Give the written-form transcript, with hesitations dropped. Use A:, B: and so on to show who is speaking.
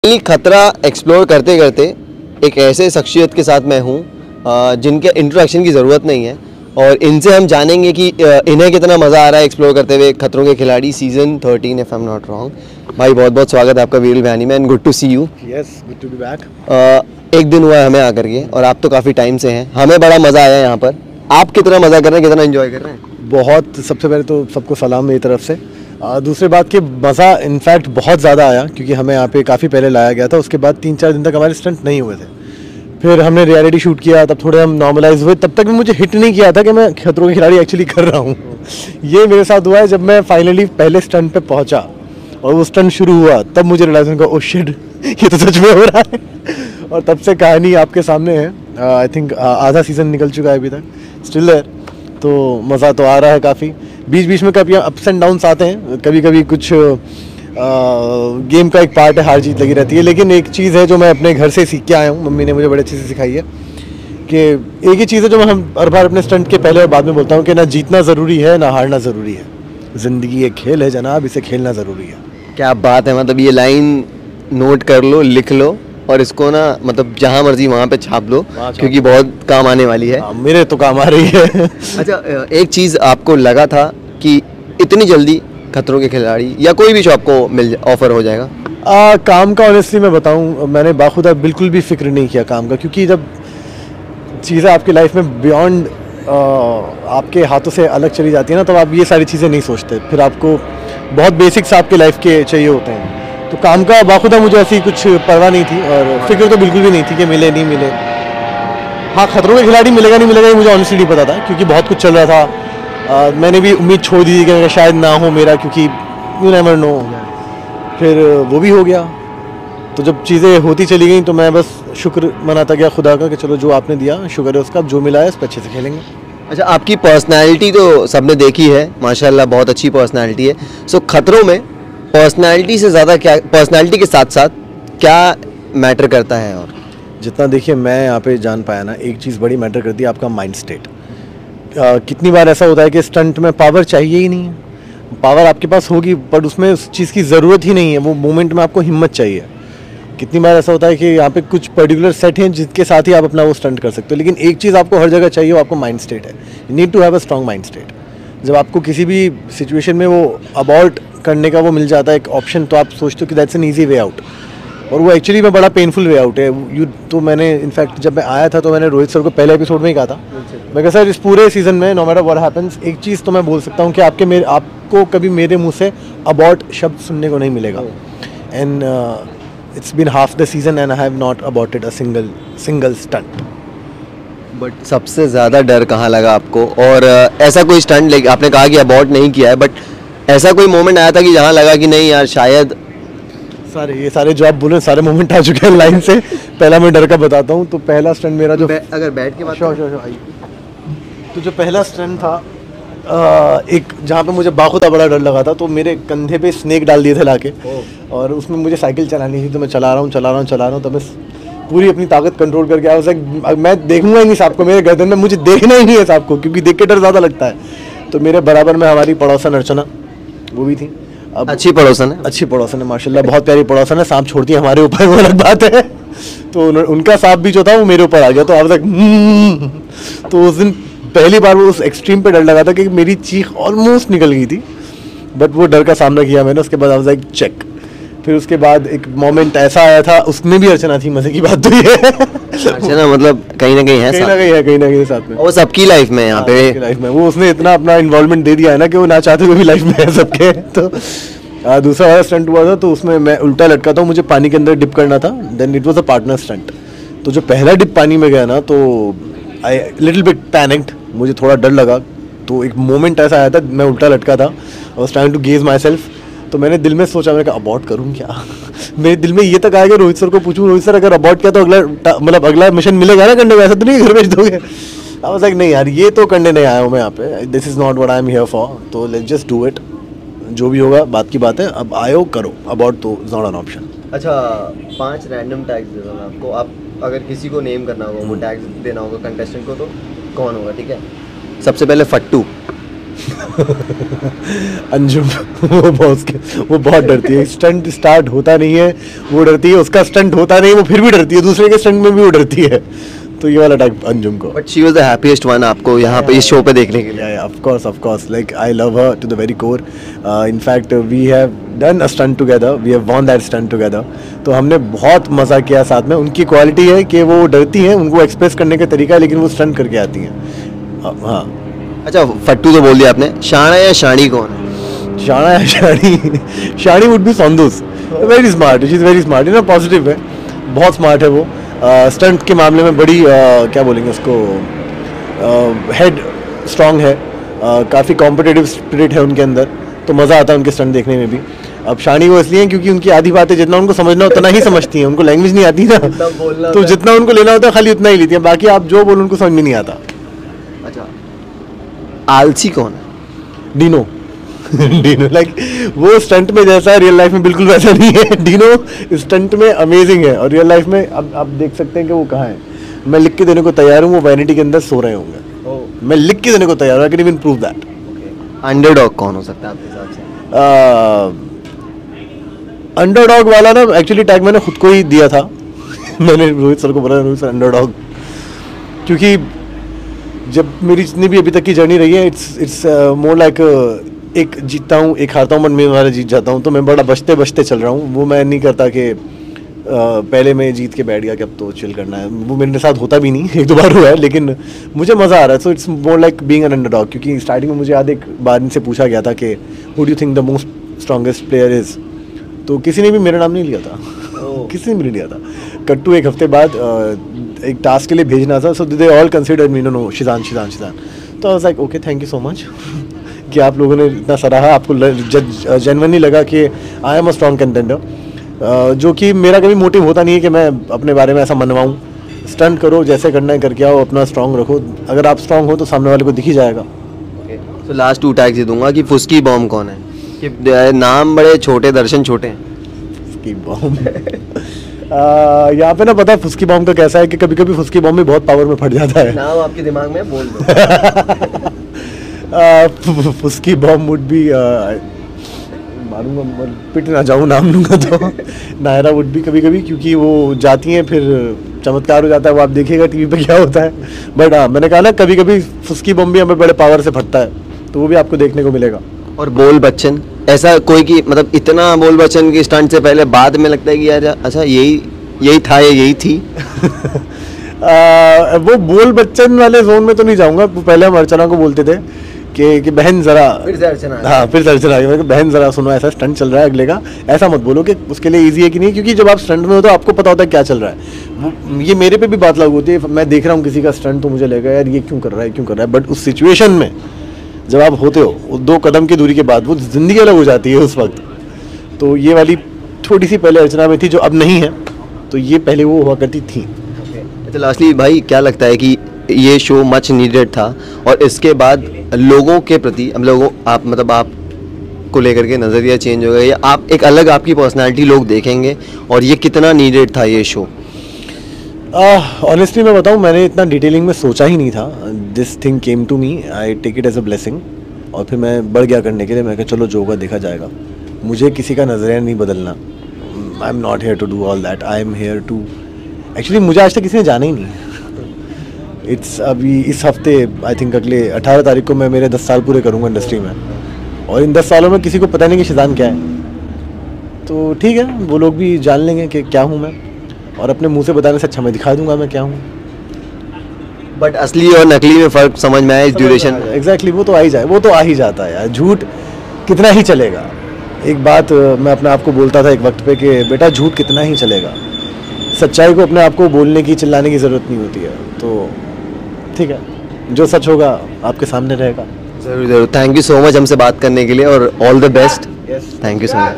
A: खतरा एक्सप्लोर करते करते एक ऐसे शख्सियत के साथ मैं हूँ जिनके इंट्रोडक्शन की ज़रूरत नहीं है और इनसे हम जानेंगे कि इन्हें कितना मज़ा आ रहा है एक्सप्लोर करते हुए खतरों के खिलाड़ी season 13 if I am not wrong. भाई बहुत बहुत स्वागत है आपका वीरल भयानी में and good to see you.
B: Yes, good to be back.
A: एक दिन हुआ है हमें आकर के और आप तो काफ़ी टाइम से हैं, हमें बड़ा मज़ा आया यहाँ पर। आप कितना मज़ा कर रहे हैं, कितना एंजॉय कर रहे हैं?
B: बहुत, सबसे पहले तो सबको सलाम मेरी तरफ से। दूसरी बात कि मज़ा इनफैक्ट बहुत ज़्यादा आया क्योंकि हमें यहाँ पे काफ़ी पहले लाया गया था। उसके बाद 3-4 दिन तक हमारे स्टंट नहीं हुए थे। फिर हमने रियलिटी शूट किया, तब थोड़े हम नॉर्मलाइज हुए। तब तक भी मुझे हिट नहीं किया था कि मैं खतरों के खिलाड़ी एक्चुअली कर रहा हूँ। ये मेरे साथ हुआ है जब मैं फाइनली पहले स्टंट पे पहुँचा और वो स्टंट शुरू हुआ, तब मुझे रियलाइज हुआ ओह शिट, ये तो सच में हो रहा है। और तब से कहानी आपके सामने है। आई थिंक आधा सीज़न निकल चुका है अभी तक, स्टिल देयर। तो मज़ा तो आ रहा है काफ़ी। बीच बीच में कभी अप्स एंड डाउन्स आते हैं, कभी कभी कुछ गेम का एक पार्ट है, हार जीत लगी रहती है। लेकिन एक चीज़ है जो मैं अपने घर से सीख के आया हूँ, मम्मी ने मुझे बड़े अच्छे से सिखाई है कि एक ही चीज़ है जो मैं हर बार अपने स्टंट के पहले और बाद में बोलता हूँ कि ना जीतना ज़रूरी है ना हारना ज़रूरी है। ज़िंदगी एक खेल है जनाब, इसे खेलना ज़रूरी है।
A: क्या बात है, मतलब ये लाइन नोट कर लो, लिख लो और इसको ना मतलब जहाँ मर्जी वहाँ पे छाप लो क्योंकि बहुत काम आने वाली है।
B: मेरे तो काम आ रही है।
A: अच्छा, एक चीज़ आपको लगा था कि इतनी जल्दी खतरों के खिलाड़ी या कोई भी शो आपको ऑफर हो जाएगा?
B: काम का ऑनेस्टली मैं बताऊं, मैंने बाखुदा बिल्कुल भी फिक्र नहीं किया काम का, क्योंकि जब चीज़ें आपकी लाइफ में बियॉन्ड आपके हाथों से अलग चली जाती है ना, तब आप ये सारी चीज़ें नहीं सोचते। फिर आपको बहुत बेसिक्स आपके लाइफ के चाहिए होते हैं। तो काम का बाखुदा मुझे ऐसी कुछ परवाह नहीं थी और फिक्र तो बिल्कुल भी नहीं थी कि मिले नहीं मिले। हाँ, खतरों के खिलाड़ी मिलेगा नहीं मिलेगा ये मुझे ऑनेस्टली नहीं पता था क्योंकि बहुत कुछ चल रहा था। मैंने भी उम्मीद छोड़ दी थी कि शायद ना हो मेरा, क्योंकि यू नेवर नो। फिर वो भी हो गया। तो जब चीज़ें होती चली गई तो मैं बस शुक्र मनाता गया खुदा का कि चलो जो आपने दिया शुक्र है उसका, अब जो मिला है उस पर अच्छे से खेलेंगे।
A: अच्छा, आपकी पर्सनैलिटी तो सबने देखी है, माशाल्लाह बहुत अच्छी पर्सनैलिटी है। सो खतरों में पर्सनैलिटी से ज़्यादा क्या, पर्सनैलिटी के साथ साथ क्या मैटर करता है? और
B: जितना देखिए मैं यहाँ पे जान पाया ना, एक चीज़ बड़ी मैटर करती है, आपका माइंड स्टेट। कितनी बार ऐसा होता है कि स्टंट में पावर चाहिए ही नहीं है। पावर आपके पास होगी पर उसमें उस चीज़ की ज़रूरत ही नहीं है। वो मोमेंट में आपको हिम्मत चाहिए। कितनी बार ऐसा होता है कि यहाँ पे कुछ पर्टिकुलर सेट हैं जिसके साथ ही आप अपना वो स्टंट कर सकते हो, लेकिन एक चीज़ आपको हर जगह चाहिए, वो आपको माइंड स्टेट है। You need to have a strong mind state. जब आपको किसी भी सिचुएशन में वो अबॉर्ट करने का वो मिल जाता है एक ऑप्शन, तो आप सोचते हो कि that's an easy way out, और वो एक्चुअली में बड़ा पेनफुल वे आउट है। तो मैंने इनफैक्ट जब मैं आया था तो मैंने रोहित सर को पहले एपिसोड में ही कहा था, मैं कहा सर इस पूरे सीज़न में नो मैटर व्हाट हैपेंस, एक चीज़ तो मैं बोल सकता हूँ कि आपको कभी मेरे मुंह से अबॉर्ट शब्द सुनने को नहीं मिलेगा। And it's been half the season and I have not aborted a single stunt.
A: But सबसे ज़्यादा डर कहाँ लगा आपको? और ऐसा कोई स्टंट, लाइक आपने कहा कि अबॉर्ट नहीं किया है, बट ऐसा कोई मोमेंट आया था कि जहाँ लगा कि नहीं यार शायद?
B: ये सारे जो आप बोल रहे हैं सारे मोमेंट आ चुके हैं लाइन से। पहला मैं डर का बताता हूँ। तो पहला स्टंट मेरा जो
A: अगर बैठ के बात
B: तो जो पहला स्टंट था, एक जहाँ पे मुझे बाखुदा बड़ा डर लगा था, तो मेरे कंधे पे स्नेक डाल दिए थे लाके, और उसमें मुझे साइकिल चलानी थी। तो मैं चला रहा हूँ तो मैं पूरी अपनी ताकत कंट्रोल करके आया। उसे मैं देखूंगा ही नहीं सांप को, मेरे गर्दन में मुझे देखना ही नहीं है सांप को, क्योंकि देख के डर ज़्यादा लगता है। तो मेरे बराबर में हमारी पड़ोसन अर्चना वो भी थी। अब अच्छी पड़ोसन है माशाल्लाह, बहुत प्यारी पड़ोसन है। सांप छोड़ती है हमारे ऊपर, वो अलग बात है। तो उनका सांप भी जो था वो मेरे ऊपर आ गया। तो अब तक तो उस दिन पहली बार वो उस एक्सट्रीम पे डर लगा था कि मेरी चीख ऑलमोस्ट निकल गई थी, बट वो डर का सामना किया मैंने। उसके बाद आई वाज लाइक चेक। फिर उसके बाद एक मोमेंट ऐसा आया था, उसमें भी अर्चना थी। मजे की बात तो ये है
A: अर्चना मतलब कहीं ना कहीं
B: साथ में।
A: वो सबकी लाइफ में यहाँ पे
B: लाइफ में वो उसने इतना अपना इन्वॉल्वमेंट दे दिया है ना कि वो ना चाहते हुए भी लाइफ में है सबके। तो दूसरा वाला स्टंट हुआ था, तो उसमें मैं उल्टा लटका था, मुझे पानी के अंदर डिप करना था। Then it was a partner stunt. तो जो पहला डिप पानी में गया ना, तो आई लिटिल बिट पैनिक्ड, मुझे थोड़ा डर लगा। तो एक मोमेंट ऐसा आया था, मैं उल्टा लटका था, I was trying to gauge myself. तो मैंने दिल में सोचा, मैंने कहा अबॉर्ट करूँ क्या? मेरे दिल में ये तक आया कि रोहित सर को पूछूं, रोहित सर अगर अबॉर्ट किया तो अगला मिशन मिलेगा ना करने को, ऐसा तो नहीं घर भेज दोगे? आई वाज लाइक नहीं यार, ये तो करने नहीं आया हूँ मैं यहाँ पे, this is not what I am here for, तो लेट्स जस्ट डू इट। जो भी होगा बात की बात है, अब आयो करो, अबॉर्ट तो इज नॉट एन ऑप्शन।
A: अच्छा, 5 रैंडम टैग्स दे दूँगा आपको, आप अगर किसी को नेम करना होगा, वो टैग्स देना होगा कंटेस्टेंट को, तो कौन होगा? ठीक है, सबसे पहले फट्टू।
B: अंजुम वो बहुत डरती है, स्टंट स्टार्ट होता नहीं है वो डरती है, उसका स्टंट होता नहीं वो फिर भी डरती है, दूसरे के स्टंट में भी वो डरती है, तो ये वाला टाइप अंजुम को।
A: But she was the happiest one आपको यहाँ पे इस शो पे देखने के लिए।
B: Of course like I love her to the very core. In fact we have done a stunt together, we have won that stunt together, तो हमने बहुत मज़ा किया साथ में। उनकी क्वालिटी है कि वो डरती हैं, उनको एक्सप्रेस करने का तरीका है, लेकिन वो स्टंट करके आती हैं। हाँ
A: अच्छा, फट्टू तो बोल दिया आपने, शाना या शानी कौन है?
B: शाना या शानी? शानी वुड बी संदूस, very smart, she is very smart in a positive way, बहुत स्मार्ट है वो। स्टंट के मामले में बड़ी क्या बोलेंगे उसको, हेड स्ट्रांग है, काफ़ी कॉम्पिटिटिव स्पिरिट है उनके अंदर, तो मज़ा आता है उनके स्टंट देखने में भी। अब शानी वो इसलिए क्योंकि उनकी आधी बातें जितना उनको समझना उतना ही समझती हैं, उनको लैंग्वेज नहीं आती ना, तो जितना उनको लेना होता है खाली उतना ही लेती है, बाकी आप जो बोलो उनको समझ में नहीं आता।
A: अच्छा, आलसी कौन है?
B: डिनो। डिनो लाइक वो स्टंट में जैसा है रियल लाइफ में बिल्कुल वैसा नहीं है। डिनो स्टंट में अमेजिंग है और रियल लाइफ में अब आप देख सकते हैं कि वो कहाँ है। मैं लिख के देने को तैयार हूँ, वो वैनिटी के अंदर सो रहे होंगे। मैं लिख के देने को तैयार हूँ, I can even prove that.
A: Underdog कौन हो सकता है आपके हिसाब से?
B: अंडरडॉग वाला ना एक्चुअली टैग मैंने खुद को ही दिया था। मैंने रोहित सर को बोला, रोहित सर अंडरडॉग, क्योंकि जब मेरी जितनी भी अभी तक की जर्नी रही है इट्स मोर लाइक एक जीतता हूँ एक हारता हूँ, मैं वाला जीत जाता हूँ, तो मैं बड़ा बचते बचते चल रहा हूँ। वो मैं नहीं करता कि पहले मैं जीत के बैठ गया कि अब तो चिल करना है, वो मेरे साथ होता भी नहीं, एक दो बार हुआ है, लेकिन मुझे मज़ा आ रहा है। So it's more like being an underdog, क्योंकि स्टार्टिंग में मुझे याद एक बार इनसे पूछा गया था कि who do you think the most strongest player is, तो किसी ने भी मेरा नाम नहीं लिया था। किसी ने भी नहीं लिया था। कट्टू एक हफ्ते बाद एक टास्क के लिए भेजना था, so they all consider me, no Sheezan. तो I was like okay, thank you so much कि आप लोगों ने इतना सराहा, आपको जेन्युइनली लगा कि I am a strong contender, जो कि मेरा कभी मोटिव होता नहीं है कि मैं अपने बारे में ऐसा मनवाऊँ। स्टंट करो, जैसे करना है करके आओ, अपना स्ट्रॉन्ग रखो, अगर आप स्ट्रॉन्ग हो तो सामने वाले को दिख ही जाएगा।
A: तो लास्ट 2 टैग्स ही दूंगा कि फुस्की बॉम्ब कौन है, कि नाम बड़े छोटे, दर्शन छोटे हैं।
B: फुस्की बॉम्ब यहाँ पे ना पता है फुस्की बॉम्ब का कैसा है कि कभी कभी फुस्की बॉम्ब भी बहुत पावर में फट जाता है।
A: नाम आपके दिमाग में बोल दो।
B: फुस्की बॉम्ब वुड बी, मारूंगा पिट ना जाऊँ नाम लूँगा तो नायरा वुड बी कभी कभी, क्योंकि वो जाती हैं फिर चमत्कार हो जाता है, वो आप देखिएगा टीवी पे क्या होता है। बट हाँ, मैंने कहा ना कभी कभी फुस्की बॉम्ब भी हमें बड़े पावर से फटता है, तो वो भी आपको देखने को मिलेगा।
A: और बोल बच्चन, ऐसा कोई कि मतलब इतना बोल बच्चन की स्टंट से पहले बाद में लगता है कि यार अच्छा यही था या यही थी?
B: वो बोल बच्चन वाले जोन में तो नहीं जाऊंगा। पहले हम अर्चना को बोलते थे कि बहन जरा,
A: फिर से अर्चना,
B: हाँ फिर से अर्चना आ गई, बहन जरा सुनो ऐसा स्टंट चल रहा है अगले का, ऐसा मत बोलो कि उसके लिए इजी है कि नहीं, क्योंकि जब आप स्टंट में हो तो आपको पता होता है क्या चल रहा है। ये मेरे पे भी बात लागू होती है, मैं देख रहा हूँ किसी का स्टंट तो मुझे लगेगा यार ये क्यों कर रहा है, बट उस सिचुएशन में जब आप होते हो 2 कदम की दूरी के बाद वो ज़िंदगी अलग हो जाती है उस वक्त। तो ये वाली थोड़ी सी पहले अर्चना में थी जो अब नहीं है, तो ये पहले वो हुआ करती थी।
A: अच्छा, लास्टली भाई क्या लगता है कि ये शो मच नीडेड था और इसके बाद लोगों के प्रति आप को लेकर के नज़रिया चेंज हो गया, या आप एक अलग आपकी पर्सनालिटी लोग देखेंगे, और ये कितना नीडेड था ये शो?
B: ऑनेस्टली मैं बताऊं, मैंने इतना डिटेलिंग में सोचा ही नहीं था। This thing came to me, I take it as a blessing, और फिर मैं बढ़ गया करने के लिए। मैं कहा चलो जो होगा देखा जाएगा, मुझे किसी का नज़रिया नहीं बदलना। I am not here to do all that, I am here to, actually मुझे आज तक किसी ने जाना ही नहीं। इट्स अभी इस हफ्ते आई थिंक अगले 18 तारीख को मैं मेरे 10 साल पूरे करूँगा इंडस्ट्री में, और इन 10 सालों में किसी को पता नहीं कि शिजान क्या है। तो ठीक है, वो लोग भी जान लेंगे कि क्या हूँ मैं, और अपने मुंह से बताने से अच्छा मैं दिखा दूंगा मैं क्या हूँ।
A: बट असली और नकली में फ़र्क समझ में आया इस ड्यूरेशन में?
B: एग्जैक्टली, वो तो आ ही जाता है यार। झूठ कितना ही चलेगा। एक बात मैं अपने आप को बोलता था एक वक्त पे कि बेटा झूठ कितना ही चलेगा, सच्चाई को अपने आप को बोलने की चिल्लाने की ज़रूरत नहीं होती है। तो ठीक है, जो सच होगा आपके सामने रहेगा।
A: ज़रूर। थैंक यू सो मच हमसे बात करने के लिए, और all the best. Thank you so much.